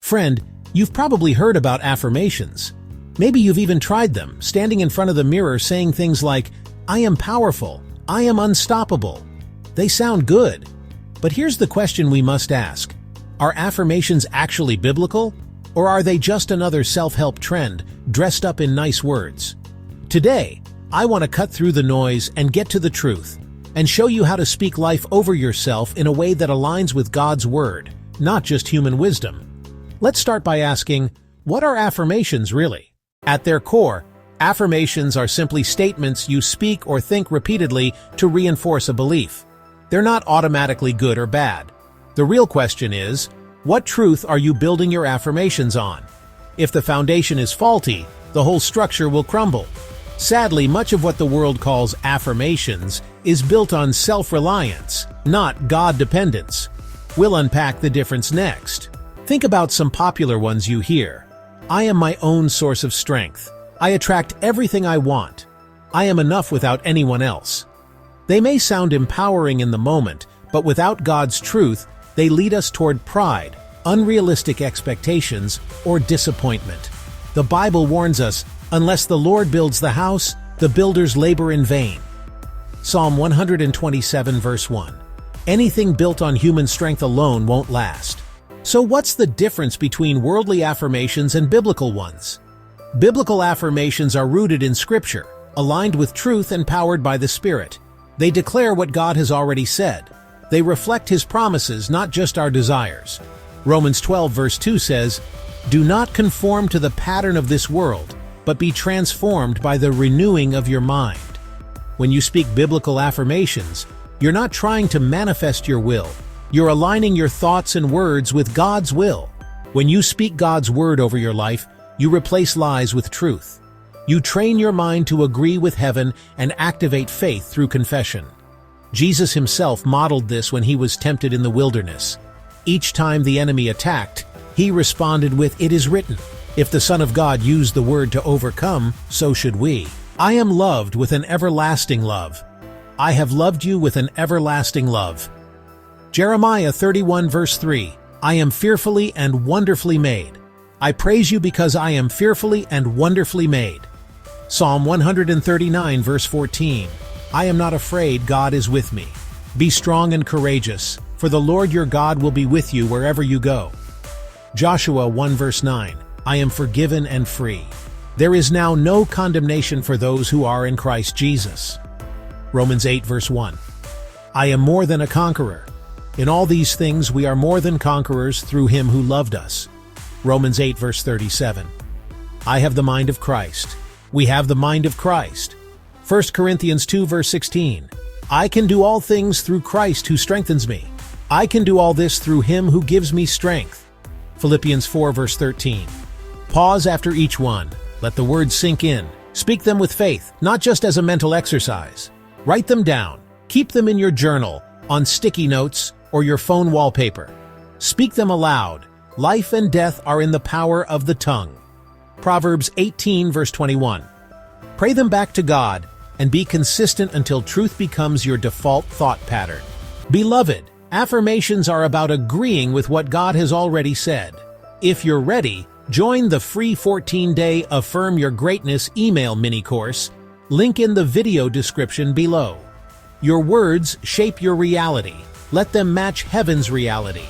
Friend, you've probably heard about affirmations. Maybe you've even tried them, standing in front of the mirror saying things like, "I am powerful," "I am unstoppable." They sound good. But here's the question we must ask. Are affirmations actually biblical? Or are they just another self-help trend dressed up in nice words? Today, I want to cut through the noise and get to the truth, and show you how to speak life over yourself in a way that aligns with God's Word, not just human wisdom. Let's start by asking, what are affirmations really? At their core, affirmations are simply statements you speak or think repeatedly to reinforce a belief. They're not automatically good or bad. The real question is, what truth are you building your affirmations on? If the foundation is faulty, the whole structure will crumble. Sadly, much of what the world calls affirmations is built on self-reliance, not God-dependence. We'll unpack the difference next. Think about some popular ones you hear. I am my own source of strength. I attract everything I want. I am enough without anyone else. They may sound empowering in the moment, but without God's truth, they lead us toward pride, unrealistic expectations, or disappointment. The Bible warns us, unless the Lord builds the house, the builders labor in vain. Psalm 127 verse 1. Anything built on human strength alone won't last. So what's the difference between worldly affirmations and biblical ones? Biblical affirmations are rooted in Scripture, aligned with truth and powered by the Spirit. They declare what God has already said. They reflect His promises, not just our desires. Romans 12 verse 2 says, "Do not conform to the pattern of this world, but be transformed by the renewing of your mind." When you speak biblical affirmations, you're not trying to manifest your will. You're aligning your thoughts and words with God's will. When you speak God's word over your life, you replace lies with truth. You train your mind to agree with heaven and activate faith through confession. Jesus Himself modeled this when He was tempted in the wilderness. Each time the enemy attacked, He responded with, "It is written." If the Son of God used the word to overcome, so should we. I am loved with an everlasting love. I have loved you with an everlasting love. Jeremiah 31 verse 3. I am fearfully and wonderfully made. I praise you because I am fearfully and wonderfully made. Psalm 139 verse 14. I am not afraid, God is with me. Be strong and courageous, for the Lord your God will be with you wherever you go. Joshua 1 verse 9. I am forgiven and free. There is now no condemnation for those who are in Christ Jesus. Romans 8 verse 1. I am more than a conqueror. In all these things we are more than conquerors through Him who loved us. Romans 8 verse 37. I have the mind of Christ. We have the mind of Christ. 1 Corinthians 2 verse 16. I can do all things through Christ who strengthens me. I can do all this through Him who gives me strength. Philippians 4 verse 13. Pause after each one. Let the words sink in. Speak them with faith, not just as a mental exercise. Write them down. Keep them in your journal, on sticky notes, or your phone wallpaper. Speak them aloud. Life and death are in the power of the tongue. Proverbs 18 verse 21. Pray them back to God and be consistent until truth becomes your default thought pattern. Beloved, affirmations are about agreeing with what God has already said. If you're ready, join the free 14-day Affirm Your Greatness email mini-course, link in the video description below. Your words shape your reality. Let them match heaven's reality.